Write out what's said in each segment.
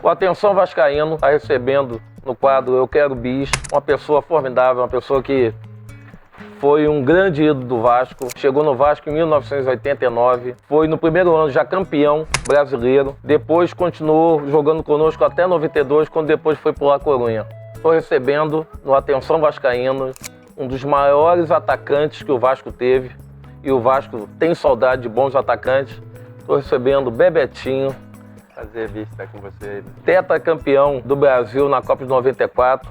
O Atenção Vascaíno está recebendo no quadro Eu Quero Bis uma pessoa formidável, uma pessoa que foi um grande ídolo do Vasco, chegou no Vasco em 1989, foi no primeiro ano já campeão brasileiro, depois continuou jogando conosco até 92, quando depois foi para o La Coruña. Estou recebendo no Atenção Vascaíno um dos maiores atacantes que o Vasco teve, e o Vasco tem saudade de bons atacantes. Estou recebendo Bebetinho. Prazer estar com você. Tetracampeão do Brasil na Copa de 94.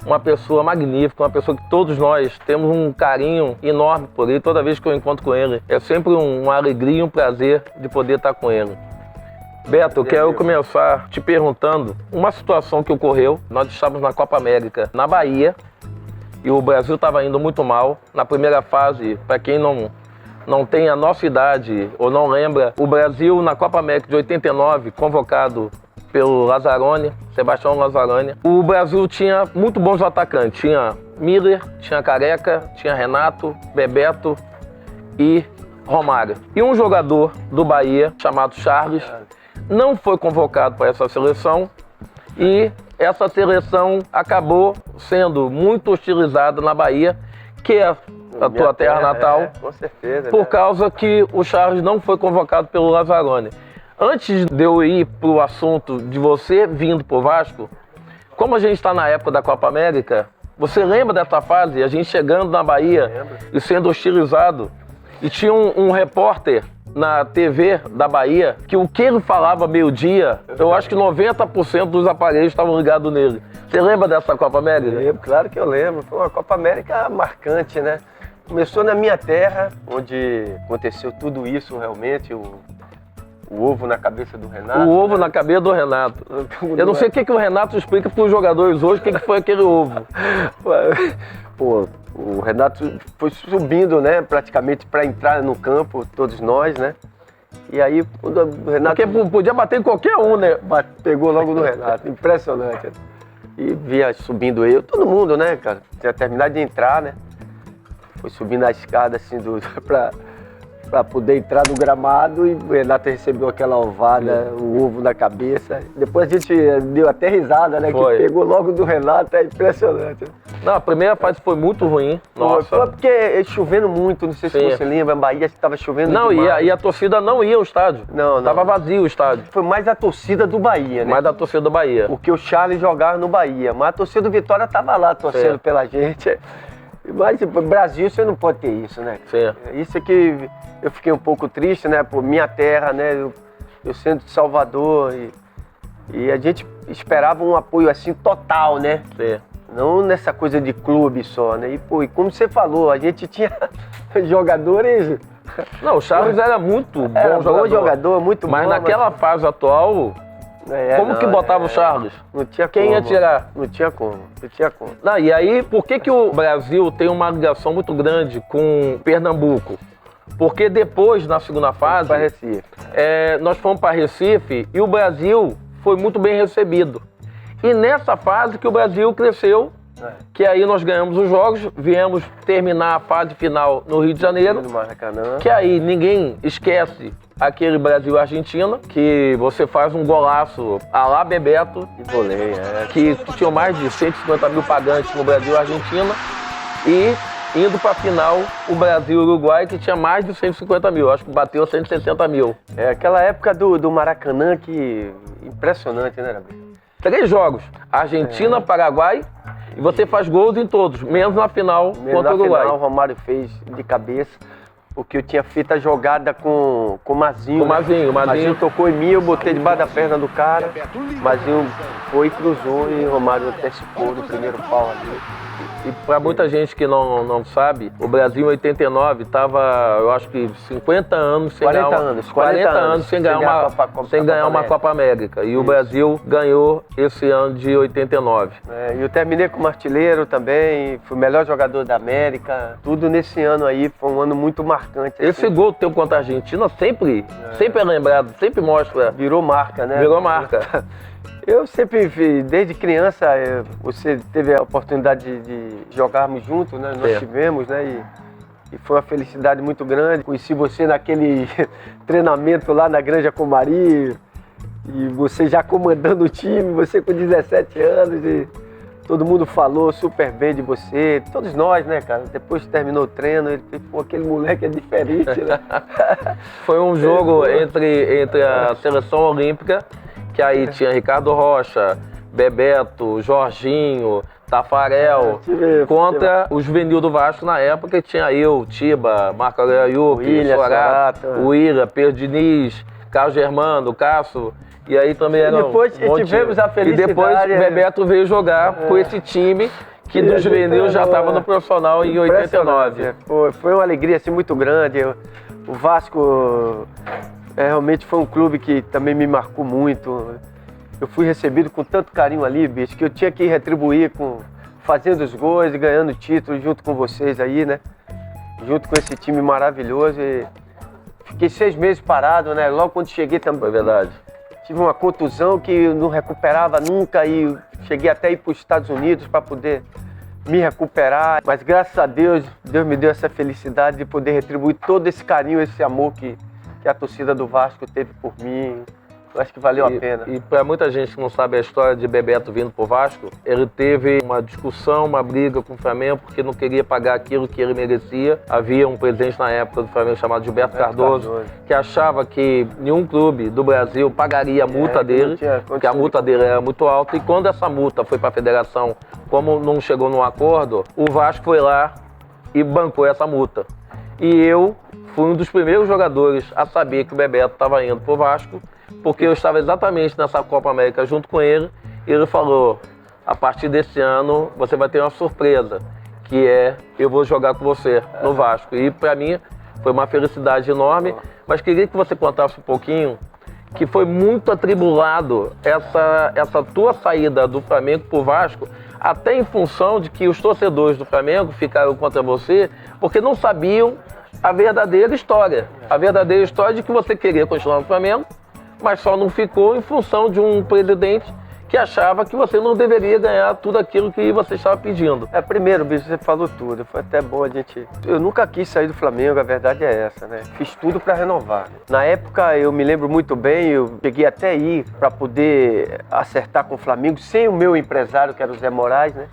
Uma pessoa magnífica, uma pessoa que todos nós temos um carinho enorme por ele. Toda vez que eu encontro com ele, é sempre uma alegria e um prazer de poder estar com ele. Beto, eu quero começar te perguntando uma situação que ocorreu. Nós estávamos na Copa América, na Bahia, e o Brasil estava indo muito mal. Na primeira fase, para quem não tem a nossa idade ou não lembra, o Brasil na Copa América de 89, convocado pelo Lazzaroni, Sebastião Lazzaroni, o Brasil tinha muito bons atacantes. Tinha Miller, tinha Careca, tinha Renato, Bebeto e Romário. E um jogador do Bahia, chamado Charles, não foi convocado para essa seleção, e essa seleção acabou sendo muito hostilizada na Bahia, que é a tua terra natal, com certeza, por causa que o Charles não foi convocado pelo Lazzaroni. Antes de eu ir para o assunto de você vindo para o Vasco, como a gente está na época da Copa América, você lembra dessa fase, a gente chegando na Bahia e sendo hostilizado, e tinha um repórter na TV da Bahia que o que ele falava meio-dia, eu acho que 90% dos aparelhos estavam ligados nele. Você lembra dessa Copa América? Lembro, claro que eu lembro. Foi uma Copa América marcante, né? Começou na minha terra, onde aconteceu tudo isso realmente, o ovo na cabeça do Renato. O ovo na cabeça do Renato. Eu não sei o que o Renato explica para os jogadores hoje, o que foi aquele ovo. Pô, o Renato foi subindo, né, praticamente para entrar no campo, todos nós, né? E aí, quando o Renato... Porque podia bater em qualquer um, né? Pegou logo no Renato, impressionante. E via subindo eu, todo mundo, né, cara? Tinha terminado de entrar, né? Foi subindo a escada, assim, pra poder entrar no gramado, e o Renato recebeu aquela ovada, o ovo na cabeça. Depois a gente deu até risada, né? Foi. Que pegou logo do Renato, é impressionante. Não, a primeira fase foi muito ruim. Nossa. Foi porque chovendo muito, não sei se você lembra, a Bahia estava chovendo demais. E a torcida não ia ao estádio. Não. Tava vazio o estádio. Foi mais a torcida do Bahia, né? Mais da torcida do Bahia. Porque o Charles jogava no Bahia, mas a torcida do Vitória estava lá torcendo pela gente. Mas no Brasil você não pode ter isso, né? Sim. Isso é que eu fiquei um pouco triste, né? Por minha terra, né? Eu sendo de Salvador, e a gente esperava um apoio assim total, né? Sim. Não nessa coisa de clube só, né? E como você falou, a gente tinha jogadores... Não, o Charles era muito bom jogador, muito bom. Mas naquela fase atual... Como que botava o Charles? Não tinha Quem como. ia tirar? Não tinha como. Não, e aí, por que o Brasil tem uma ligação muito grande com Pernambuco? Porque depois, na segunda fase, nós fomos para Recife e o Brasil foi muito bem recebido. E nessa fase que o Brasil cresceu, que aí nós ganhamos os jogos, viemos terminar a fase final no Rio de Janeiro, no Maracanã. Que aí ninguém esquece aquele Brasil-Argentina, que você faz um golaço à lá Bebeto, e volei, que tinham mais de 150 mil pagantes no Brasil-Argentina, e indo para a final o Brasil-Uruguai, que tinha mais de 150 mil, acho que bateu 160 mil. Aquela época do Maracanã, que impressionante, né, Gabriel? 3 jogos, Argentina, Paraguai, e você faz gols em todos, menos na final contra o Uruguai. Final, o Romário fez de cabeça, porque eu tinha feito a jogada com o Mazinho. O Mazinho tocou em mim, eu botei debaixo da perna do cara, o Mazinho foi, cruzou e o Romário antecipou no primeiro pau ali. E para muita gente que não sabe, o Brasil em 89 estava, eu acho que 50 anos sem ganhar 40 anos sem ganhar uma Copa América. E o Brasil ganhou esse ano de 89. E eu terminei como artilheiro também, fui o melhor jogador da América. Tudo nesse ano aí, foi um ano muito marcante. Esse gol teu contra a Argentina sempre é lembrado, sempre mostra. Virou marca, né? Virou marca. Eu sempre, desde criança, você teve a oportunidade de jogarmos juntos, né? Nós tivemos, né? E foi uma felicidade muito grande. Conheci você naquele treinamento lá na Granja Comari. E você já comandando o time, você com 17 anos e todo mundo falou super bem de você. Todos nós, né, cara? Depois que terminou o treino, ele fez, pô, aquele moleque é diferente, né? Foi um jogo entre a seleção olímpica, que aí tinha Ricardo Rocha, Bebeto, Jorginho, Tafarel, contra o juvenil do Vasco na época, que tinha eu, Tiba, Marco Aurélio, Sorato, Willian, Pedro Diniz, Carlos Germano, Cássio, e aí também era depois tivemos a felicidade. E depois o Bebeto veio jogar com esse time que do juvenil já estava no profissional em 89. Foi uma alegria assim, muito grande. O Vasco realmente foi um clube que também me marcou muito. Eu fui recebido com tanto carinho ali, bicho, que eu tinha que retribuir fazendo os gols e ganhando títulos junto com vocês aí, né? Junto com esse time maravilhoso. E fiquei 6 meses parado, né? Logo quando cheguei também. Foi verdade. Tive uma contusão que eu não recuperava nunca e cheguei até a ir para os Estados Unidos para poder me recuperar. Mas graças a Deus, Deus me deu essa felicidade de poder retribuir todo esse carinho, esse amor que a torcida do Vasco teve por mim. Eu acho que valeu a pena. E para muita gente que não sabe a história de Bebeto vindo pro Vasco, ele teve uma discussão, uma briga com o Flamengo porque não queria pagar aquilo que ele merecia. Havia um presidente na época do Flamengo chamado Gilberto Cardoso, que achava que nenhum clube do Brasil pagaria a multa dele, porque a multa dele era muito alta. E quando essa multa foi para a federação, como não chegou num acordo, o Vasco foi lá e bancou essa multa. E eu fui um dos primeiros jogadores a saber que o Bebeto estava indo pro Vasco, porque eu estava exatamente nessa Copa América junto com ele, e ele falou, a partir desse ano você vai ter uma surpresa, que é, eu vou jogar com você no Vasco. E para mim foi uma felicidade enorme, mas queria que você contasse um pouquinho, que foi muito atribulado essa tua saída do Flamengo pro Vasco, até em função de que os torcedores do Flamengo ficaram contra você, porque não sabiam a verdadeira história. A verdadeira história de que você queria continuar no Flamengo, mas só não ficou em função de um presidente que achava que você não deveria ganhar tudo aquilo que você estava pedindo. Primeiro, bicho, você falou tudo. Foi até bom a gente... Eu nunca quis sair do Flamengo, a verdade é essa, né? Fiz tudo para renovar. Na época, eu me lembro muito bem, eu cheguei até ir para poder acertar com o Flamengo, sem o meu empresário, que era o Zé Moraes, né?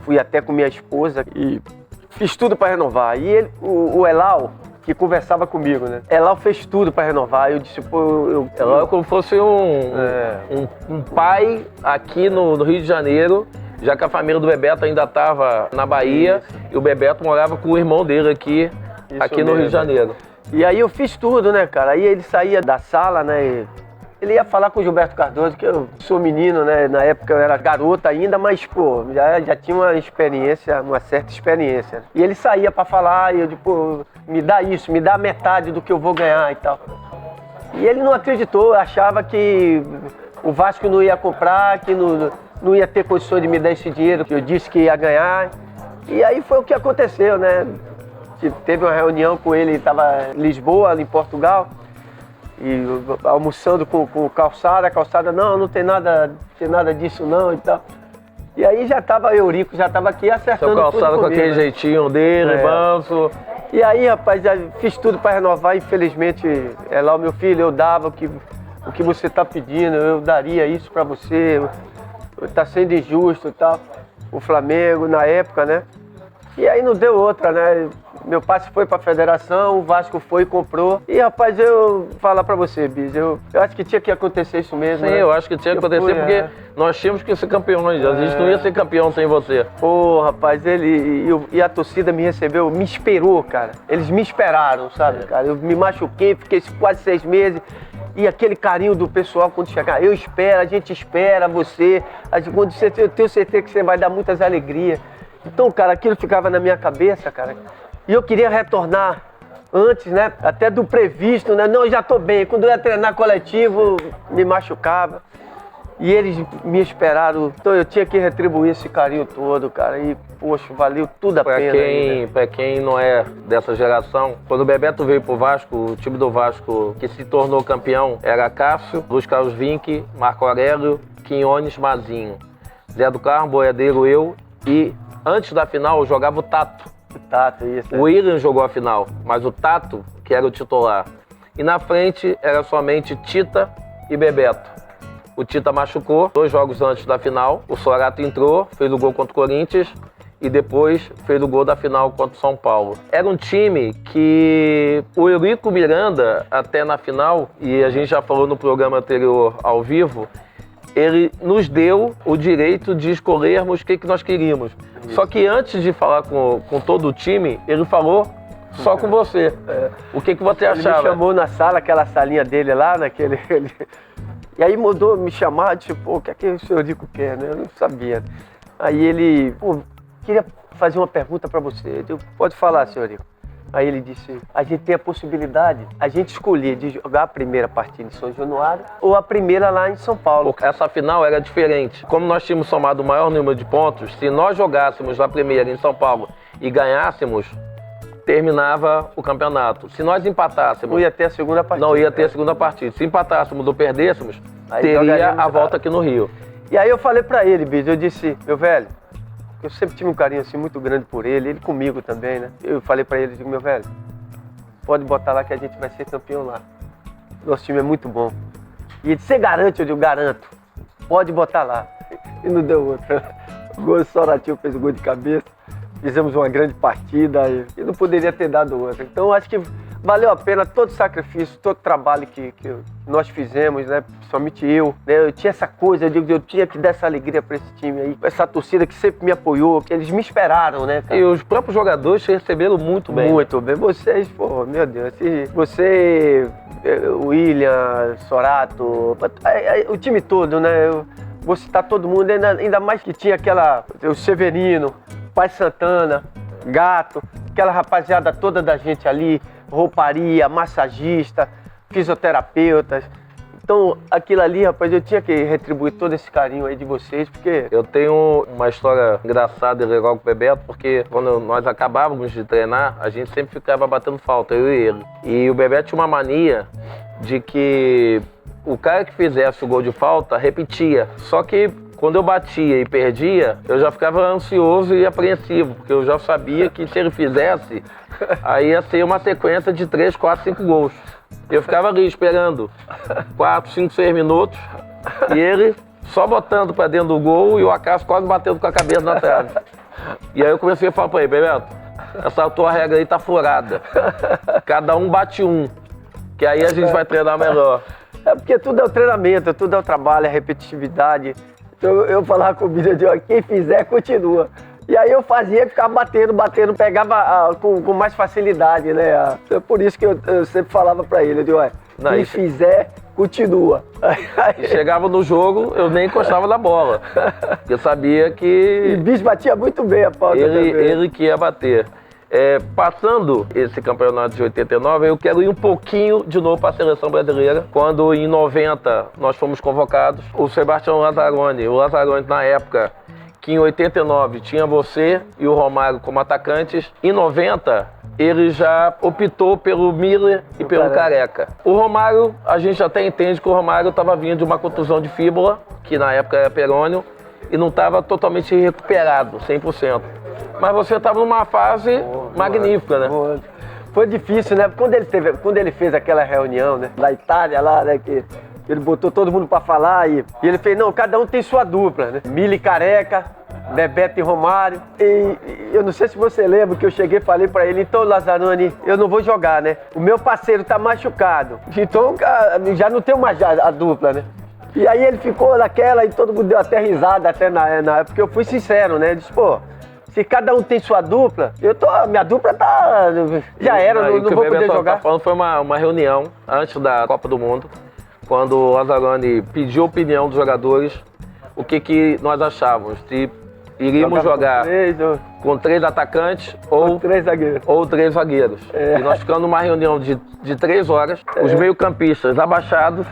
Fui até com minha esposa e fiz tudo para renovar. E ele, o Elal, que conversava comigo, né? Elal fez tudo para renovar. Eu disse, pô, Elal é como se fosse um pai aqui no Rio de Janeiro, já que a família do Bebeto ainda estava na Bahia. Isso. E o Bebeto morava com o irmão dele aqui no Rio de Janeiro. E aí eu fiz tudo, né, cara? Aí ele saía da sala, né? Ele ia falar com o Gilberto Cardoso, que eu sou menino, né? Na época eu era garota ainda, mas, pô, já tinha uma experiência, uma certa experiência. E ele saía pra falar, e eu, tipo, me dá isso, me dá metade do que eu vou ganhar e tal. E ele não acreditou, achava que o Vasco não ia comprar, que não ia ter condições de me dar esse dinheiro que eu disse que ia ganhar. E aí foi o que aconteceu, né? Teve uma reunião com ele, estava em Lisboa, em Portugal. E almoçando com o Calçada, a Calçada, não tem nada disso não e tal. E aí já tava Eurico, já tava aqui acertando tudo Calçada comigo, com aquele jeitinho dele, manso. E aí, rapaz, já fiz tudo para renovar, infelizmente, lá o meu filho, eu dava o que você tá pedindo, eu daria isso para você, tá sendo injusto e tal. O Flamengo, na época, né? E aí não deu outra, né? Meu passe foi para a federação, o Vasco foi e comprou. E, rapaz, eu vou falar para você, Bis, eu acho que tinha que acontecer isso mesmo. Sim, né? eu acho que tinha que acontecer porque nós tínhamos que ser campeões. A gente não ia ser campeão sem você. Pô, rapaz, e a torcida me recebeu, me esperou, cara. Eles me esperaram, sabe, cara? Eu me machuquei, fiquei quase 6 meses. E aquele carinho do pessoal quando chegar, eu espero, a gente espera você. Eu tenho certeza que você vai dar muitas alegrias. Então, cara, aquilo ficava na minha cabeça, cara. E eu queria retornar antes, né? Até do previsto, né? Não, eu já tô bem. Quando eu ia treinar coletivo, me machucava. E eles me esperaram. Então eu tinha que retribuir esse carinho todo, cara. E, poxa, valeu tudo a pena. Pra quem não é dessa geração, quando o Bebeto veio pro Vasco, o time do Vasco que se tornou campeão era Cássio, Luiz Carlos Vinck, Marco Aurélio, Quinones, Mazinho, Zé do Carmo, Boiadeiro, eu. E antes da final eu jogava o Tato. Isso. O Willian jogou a final, mas o Tato, que era o titular. E na frente era somente Tita e Bebeto. o Tita machucou 2 jogos antes da final. O Sorato entrou, fez o gol contra o Corinthians e depois fez o gol da final contra o São Paulo. Era um time que o Eurico Miranda, até na final, e a gente já falou no programa anterior ao vivo, ele nos deu o direito de escolhermos o que nós queríamos. Só que antes de falar com todo o time, ele falou só com você. O que você achava? Ele me chamou na sala, aquela salinha dele lá, naquele... E aí mudou me chamar, tipo, pô, o que é que o senhor Eurico quer, né? Eu não sabia. Aí ele, pô, queria fazer uma pergunta para você. Eu, pode falar, senhor Eurico. Aí ele disse, a gente tem a possibilidade, a gente escolher de jogar a primeira partida em São Januário ou a primeira lá em São Paulo. Essa final era diferente. Como nós tínhamos somado o maior número de pontos, se nós jogássemos a primeira em São Paulo e ganhássemos, terminava o campeonato. Se nós empatássemos... Não ia ter a segunda partida. Não ia ter a segunda partida. Se empatássemos ou perdêssemos, aí teria a volta aqui no Rio. E aí eu falei pra ele, bicho, eu disse, meu velho, eu sempre tive um carinho assim muito grande por ele comigo também, né? Eu falei pra ele, digo, meu velho, pode botar lá que a gente vai ser campeão lá. Nosso time é muito bom. E ele disse, você garante? Eu digo, garanto. Pode botar lá. E não deu outra. O gol Soratinho fez o gol de cabeça. Fizemos uma grande partida e não poderia ter dado outra. Então acho que valeu a pena todo o sacrifício, todo o trabalho que nós fizemos, né? Principalmente eu. Né? Eu tinha essa coisa, eu tinha que dar essa alegria para esse time aí. Essa torcida que sempre me apoiou, que eles me esperaram, né, cara? E os próprios jogadores receberam muito bem. Muito bem. Vocês, pô, meu Deus. Você, o William, Sorato, o time todo, né? Eu vou citar todo mundo, ainda mais que tinha o Severino, Pai Santana, Gato, aquela rapaziada toda da gente ali, rouparia, massagista, fisioterapeutas. Então, aquilo ali, rapaz, eu tinha que retribuir todo esse carinho aí de vocês, porque... Eu tenho uma história engraçada e legal com o Bebeto, porque quando nós acabávamos de treinar, a gente sempre ficava batendo falta, eu e ele. E o Bebeto tinha uma mania de que o cara que fizesse o gol de falta repetia. Só que quando eu batia e perdia, eu já ficava ansioso e apreensivo, porque eu já sabia que se ele fizesse, aí ia ser uma sequência de 3, 4, 5 gols. Eu ficava ali esperando 4, 5, 6 minutos e ele só botando pra dentro do gol e o Acácio quase batendo com a cabeça na trave. E aí eu comecei a falar pra ele, Bebeto, essa tua regra aí tá furada. Cada um bate um, que aí a gente vai treinar melhor. É porque tudo é o treinamento, tudo é o trabalho, a repetitividade. Então eu falava com o Bíblia, quem fizer, continua. E aí eu fazia, ficava batendo, pegava com mais facilidade, né? Então, por isso que eu sempre falava pra ele, eu digo, quem fizer, continua. Chegava no jogo, eu nem encostava na bola. Eu sabia que... E o bicho batia muito bem a pauta ele que ia bater. Passando esse campeonato de 89, eu quero ir um pouquinho de novo para a seleção brasileira. Quando em 90 nós fomos convocados, o Sebastião Lazzaroni, na época, que em 89 tinha você e o Romário como atacantes, em 90 ele já optou pelo Miller e pelo Careca. O Romário, a gente até entende que o Romário estava vindo de uma contusão de fíbula, que na época era perônio, e não estava totalmente recuperado, 100%. Mas você estava numa fase magnífica, né? Foi difícil, né? Quando ele fez aquela reunião, né? Da Itália lá, né? Que ele botou todo mundo pra falar e ele fez, não, cada um tem sua dupla, né? Miller e Careca, Bebeto e Romário. E eu não sei se você lembra que eu cheguei e falei pra ele, então, Lazzaroni, eu não vou jogar, né? O meu parceiro tá machucado. Então, já não tenho mais a dupla, né? E aí ele ficou naquela e todo mundo deu até risada, até na época, porque eu fui sincero, né? Ele disse, pô, se cada um tem sua dupla, minha dupla tá... Já era, não vou poder jogar. Tá falando, foi uma reunião antes da Copa do Mundo, quando o Lazzaroni pediu a opinião dos jogadores, o que nós achávamos, se iríamos jogar com 3 atacantes ou 3 zagueiros. Ou 3 zagueiros. E nós ficamos numa reunião de 3 horas, os meio-campistas abaixados,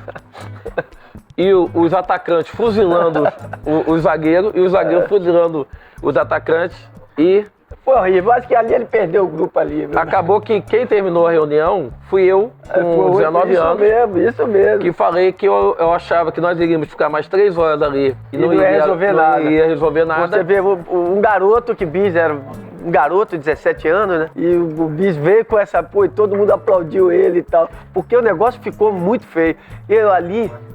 e os atacantes fuzilando os zagueiros, e os zagueiros fuzilando os atacantes, e... Foi horrível, acho que ali ele perdeu o grupo ali. Viu? Acabou que quem terminou a reunião fui eu, com 19 anos. Isso mesmo. Que falei que eu achava que nós iríamos ficar mais 3 horas ali. E não ia resolver nada. Não ia resolver nada. Você vê um garoto que bicho era um garoto de 17 anos, né? E o Bis veio com essa pô, e todo mundo aplaudiu ele e tal. Porque o negócio ficou muito feio.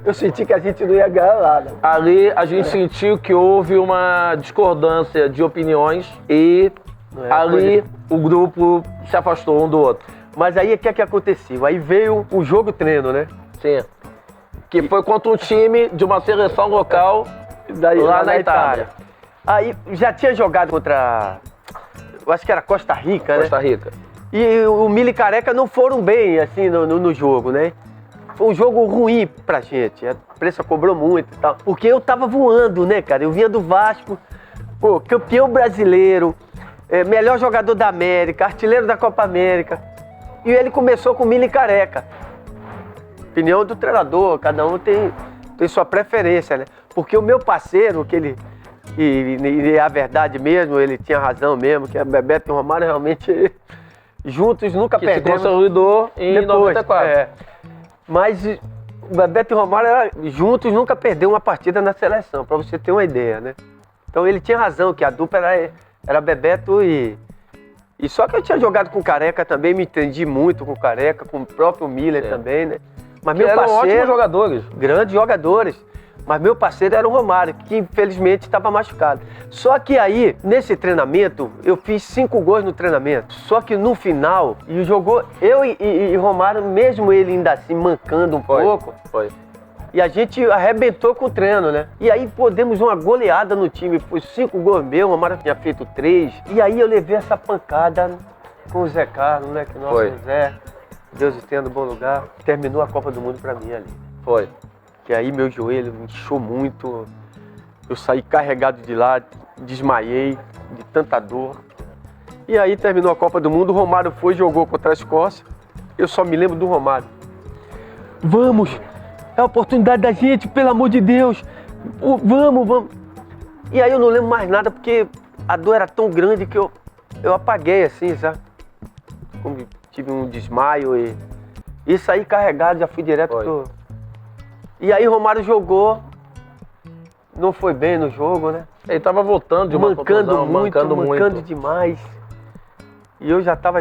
Eu senti que a gente não ia ganhar nada. Ali a gente sentiu que houve uma discordância de opiniões e ali o grupo se afastou um do outro. Mas aí o que aconteceu? Aí veio o jogo-treino, né? Sim. Que foi contra um time de uma seleção local lá na Itália. Aí já tinha jogado contra, eu acho que era Costa Rica, né? Costa Rica. E o Mili e Careca não foram bem, assim, no jogo, né? Foi um jogo ruim pra gente. A imprensa cobrou muito e tal. Porque eu tava voando, né, cara? Eu vinha do Vasco, pô, campeão brasileiro, melhor jogador da América, artilheiro da Copa América. E ele começou com o Mili e Careca. Opinião do treinador, cada um tem sua preferência, né? Porque o meu parceiro, e é a verdade mesmo, ele tinha razão mesmo, que a Bebeto e o Romário realmente juntos nunca perderam. Se consolidou em 94. Mas o Bebeto e o Romário juntos nunca perdeu uma partida na seleção, pra você ter uma ideia, né? Então ele tinha razão, que a dupla era Bebeto e só que eu tinha jogado com o Careca também, me entendi muito com o Careca, com o próprio Miller também, né? Mas meu parceiro, ótimos jogadores. Grandes jogadores. Mas meu parceiro era o Romário, que infelizmente estava machucado. Só que aí, nesse treinamento, eu fiz 5 gols no treinamento. Só que no final, jogou eu e Romário, mesmo ele ainda assim mancando um pouco. Foi. E a gente arrebentou com o treino, né? E aí, pô, demos uma goleada no time. Foi 5 gols meus, o Romário tinha feito 3. E aí eu levei essa pancada com o Zé Carlos, né? Que nosso Zé, Deus esteja no bom lugar. Terminou a Copa do Mundo pra mim ali. Foi. Que aí meu joelho me inchou muito, eu saí carregado de lá, desmaiei de tanta dor. E aí terminou a Copa do Mundo, o Romário foi, jogou contra a Escócia, eu só me lembro do Romário. Vamos, é a oportunidade da gente, pelo amor de Deus, vamos. E aí eu não lembro mais nada, porque a dor era tão grande que eu apaguei assim, sabe? Como tive um desmaio e saí carregado, já fui direto pro... E aí o Romário jogou, não foi bem no jogo, né? Ele tava voltando de uma contusão, mancando demais. E eu já tava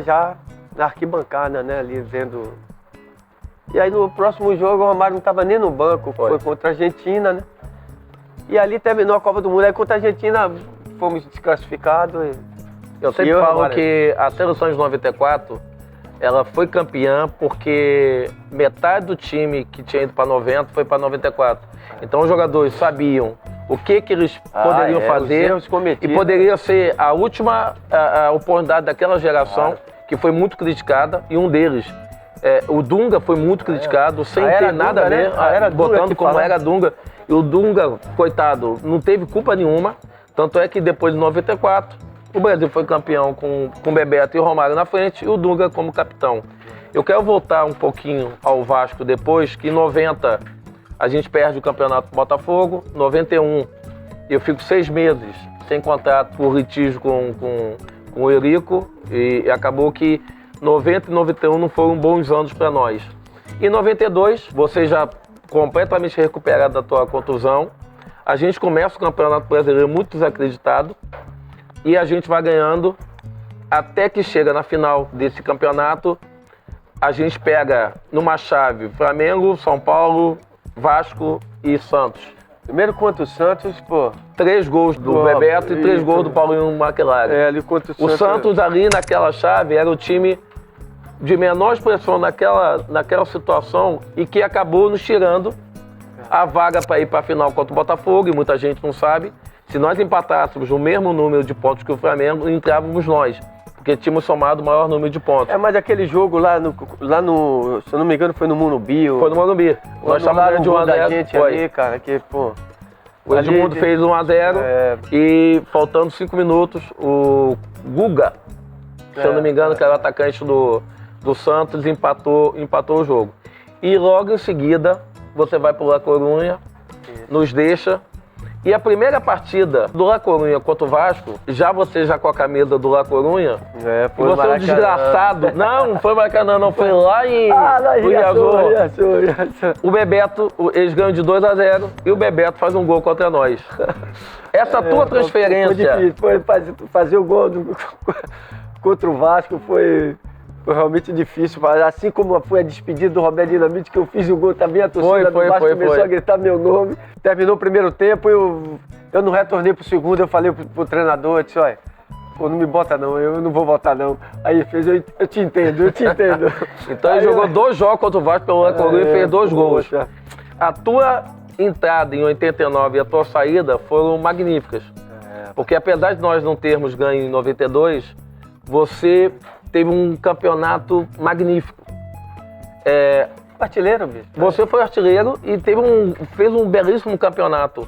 na arquibancada, né, ali vendo. E aí no próximo jogo o Romário não tava nem no banco, foi contra a Argentina, né? E ali terminou a Copa do Mundo, aí contra a Argentina fomos desclassificados. Eu sempre falo que a seleção de 94... ela foi campeã porque metade do time que tinha ido para 90 foi para 94. Então os jogadores sabiam o que eles poderiam fazer e poderia ser a última oportunidade daquela geração que foi muito criticada, e um deles, o Dunga, foi muito criticado sem ter nada a ver, botando como era Dunga. E o Dunga, coitado, não teve culpa nenhuma, tanto é que depois de 94 o Brasil foi campeão com Bebeto e Romário na frente e o Dunga como capitão. Eu quero voltar um pouquinho ao Vasco depois, que em 90 a gente perde o campeonato do Botafogo, 91 eu fico 6 meses sem contrato por litígio com o Eurico e acabou que 90 e 91 não foram bons anos para nós. Em 92, você já completamente recuperado da tua contusão, a gente começa o Campeonato Brasileiro muito desacreditado, e a gente vai ganhando até que chega na final desse campeonato. A gente pega numa chave Flamengo, São Paulo, Vasco e Santos. Primeiro contra o Santos, pô. 3 gols do Bebeto e 3 gols do Paulinho McLaren. Ali contra o Santos ali naquela chave era o time de menor expressão naquela situação e que acabou nos tirando a vaga para ir para a final contra o Botafogo, e muita gente não sabe. Se nós empatássemos o mesmo número de pontos que o Flamengo, entrávamos nós, porque tínhamos somado o maior número de pontos. Mas aquele jogo lá no, se eu não me engano, foi no Morumbi. Foi no Morumbi. Nós estávamos ganhando de 1 a 0. Gente ali, cara, que, pô... O Edmundo fez 1 a 0 e faltando 5 minutos, o Guga, se eu não me engano, que era o atacante do Santos, empatou o jogo. E logo em seguida, você vai para La Coruña, nos deixa, E a primeira partida do La Coruña contra o Vasco, você já com a camisa do La Coruña, foi você é um desgraçado. Não foi Maracanã, não, foi lá em Riazor. O Bebeto, eles ganham de 2-0 e o Bebeto faz um gol contra nós. Essa tua transferência... Foi difícil, fazer o gol contra o Vasco foi realmente difícil. Assim como foi a despedida do Roberto Dinamite, que eu fiz o gol também, a torcida do Vasco começou a gritar meu nome. Terminou o primeiro tempo, eu não retornei pro segundo, eu falei pro treinador, eu disse, olha, pô, não me bota não, eu não vou voltar não. Aí ele fez, eu te entendo. Então ele jogou 2 jogos contra o Vasco pelo La Coruña e fez 2 gols. A tua entrada em 89 e a tua saída foram magníficas. Porque apesar de nós não termos ganho em 92, você teve um campeonato magnífico. Artilheiro, bicho. Você foi artilheiro e fez um belíssimo campeonato.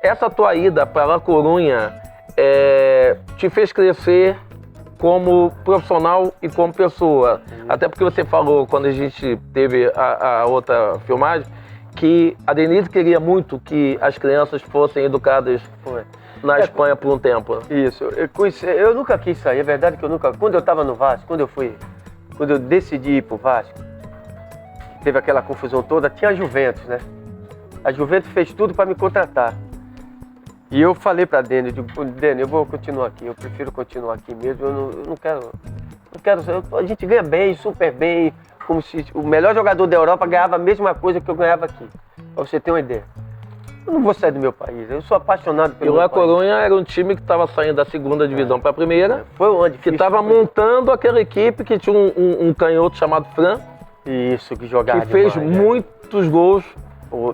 Essa tua ida para La Coruña te fez crescer como profissional e como pessoa. Até porque você falou, quando a gente teve a outra filmagem, que a Denise queria muito que as crianças fossem educadas na Espanha por um tempo. Isso. Eu nunca quis sair. É verdade que eu nunca... Quando eu estava no Vasco, quando eu decidi ir pro Vasco, teve aquela confusão toda, tinha a Juventus, né? A Juventus fez tudo para me contratar. E eu falei para Dene, eu digo, Dene, eu vou continuar aqui, eu prefiro continuar aqui mesmo, eu não quero... A gente ganha bem, super bem, como se o melhor jogador da Europa ganhava a mesma coisa que eu ganhava aqui. Pra você ter uma ideia. Eu não vou sair do meu país, eu sou apaixonado pelo meu país. E o La Coruña era um time que estava saindo da segunda divisão para a primeira. Foi onde? Que estava montando aquela equipe que tinha um canhoto chamado Fran. Isso, que jogava que fez muitos gols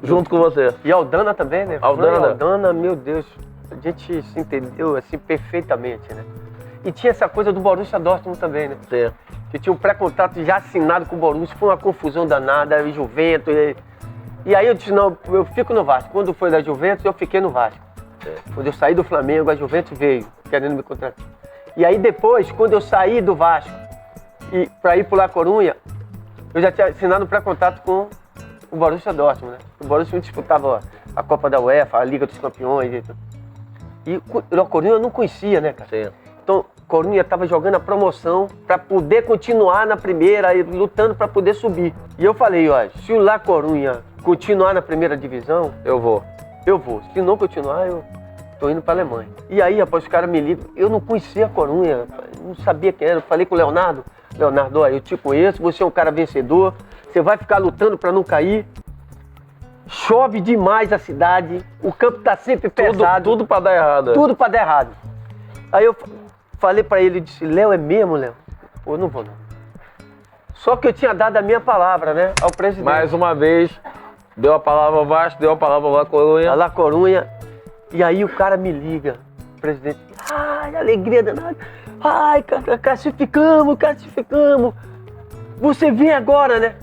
junto com você. E Aldana também, né? Aldana. Aldana, meu Deus, a gente se entendeu assim perfeitamente, né? E tinha essa coisa do Borussia Dortmund também, né? Sim. Que tinha um pré-contrato já assinado com o Borussia, foi uma confusão danada, e Juventus. E aí eu disse, não, eu fico no Vasco. Quando foi da Juventus, eu fiquei no Vasco. Quando eu saí do Flamengo, a Juventus veio, querendo me contratar. E aí depois, quando eu saí do Vasco para ir pro La Coruña, eu já tinha assinado um pré-contrato com o Borussia Dortmund, né? O Borussia disputava a Copa da UEFA, a Liga dos Campeões. E o La Coruña eu não conhecia, né, cara? Sim. Então, Coruña estava jogando a promoção para poder continuar na primeira, lutando para poder subir. E eu falei, ó, se o La Coruña continuar na primeira divisão, eu vou. Se não continuar, eu tô indo para a Alemanha. E aí, após os caras me ligam, eu não conhecia a Coruña, não sabia quem era. Eu falei com o Leonardo, ó, eu te conheço, você é um cara vencedor, você vai ficar lutando para não cair. Chove demais a cidade, o campo tá sempre pesado. Tudo para dar errado. Tudo para dar errado. Aí eu falei para ele, disse, Léo, é mesmo, Léo? Pô, eu não vou não. Só que eu tinha dado a minha palavra, né, ao presidente. Mais uma vez, deu a palavra ao Vasco, deu a palavra ao La Coruña. A La Coruña. E aí o cara me liga, o presidente, ai, alegria danada. Ai, classificamos. Você vem agora, né?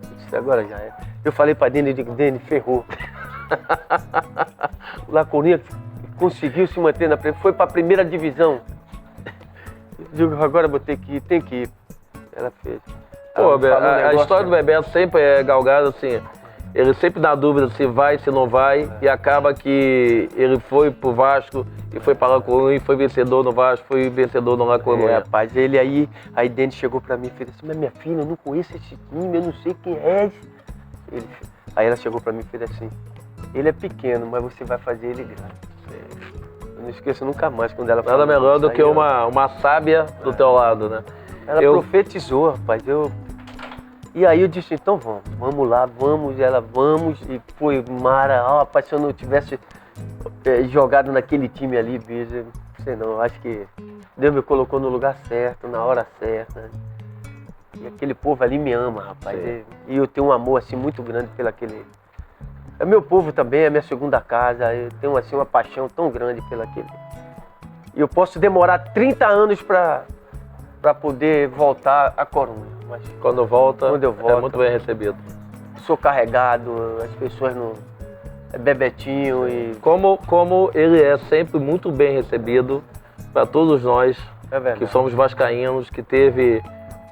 Eu disse, agora já é. Eu falei pra Dene, eu digo, Dene, ferrou. O La Coruña conseguiu se manter na primeira, foi pra primeira divisão. Eu digo, agora vou ter que ir, tem que ir. Ela fez. Pô, a história do Bebeto sempre é galgada assim, ele sempre dá dúvida se vai, se não vai, e acaba que ele foi pro Vasco e foi para La Coruña, e foi vencedor no Vasco, foi vencedor no La Coruña. Rapaz, ele aí Dene chegou pra mim e fez assim, mas minha filha, eu não conheço esse time, eu não sei quem é. Aí ela chegou pra mim e fez assim, ele é pequeno, mas você vai fazer ele grande. Eu não esqueço nunca mais quando ela falou. Nada melhor do que uma sábia do teu lado, né? Ela profetizou, rapaz. E aí eu disse, então vamos lá, vamos, e foi Mara, rapaz, se eu não tivesse jogado naquele time ali, bicho, não sei não, acho que Deus me colocou no lugar certo, na hora certa. E aquele povo ali me ama, rapaz. E eu tenho um amor assim muito grande pelo aquele. É meu povo também, é minha segunda casa. Eu tenho assim uma paixão tão grande pelo aquele. E eu posso demorar 30 anos para poder voltar a Coruña. Mas quando eu volto, é muito bem recebido. Sou carregado, as pessoas não. É Bebetinho e. Como ele é sempre muito bem recebido para todos nós que somos vascaínos, que teve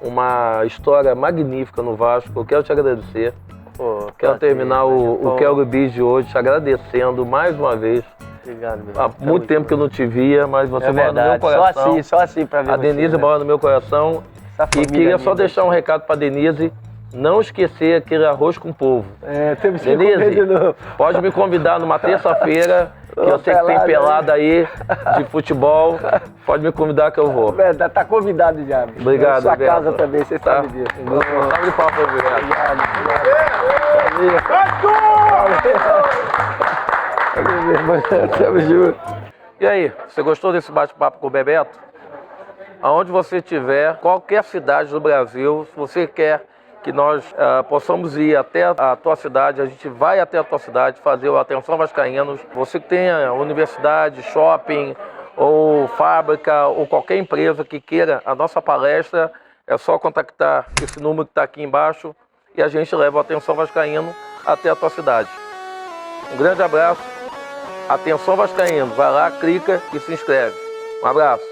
uma história magnífica no Vasco. Eu quero te agradecer. Pô, Quero terminar o Kelvin Bis de hoje te agradecendo mais uma vez. Obrigado, meu. Há muito tempo que eu não te via, mas você É mora no meu verdade, coração. só assim pra ver A você, Denise né? mora no meu coração. Essa E família queria só linda. deixar um recado pra Denise. Não esquecer aquele arroz com polvo. Temos que comer de Denise, novo. pode me convidar numa terça-feira, que eu Ô, sei que tem pelada, pelada aí de futebol. Pode me convidar que eu vou. Verdade, tá convidado já. Meu. Obrigado, Sua Beto. casa também, você Tá? sabe disso. Salve de palmas, Beto. Obrigado. Tamo junto. E aí, você gostou desse bate-papo com o Bebeto? Aonde você estiver, qualquer cidade do Brasil, se você quer que nós possamos ir até a tua cidade, a gente vai até a tua cidade fazer o Atenção Vascaínos. Você que tenha universidade, shopping ou fábrica ou qualquer empresa que queira a nossa palestra, é só contactar esse número que está aqui embaixo e a gente leva o Atenção Vascaíno até a tua cidade. Um grande abraço. Atenção Vascaíno, vai lá, clica e se inscreve. Um abraço.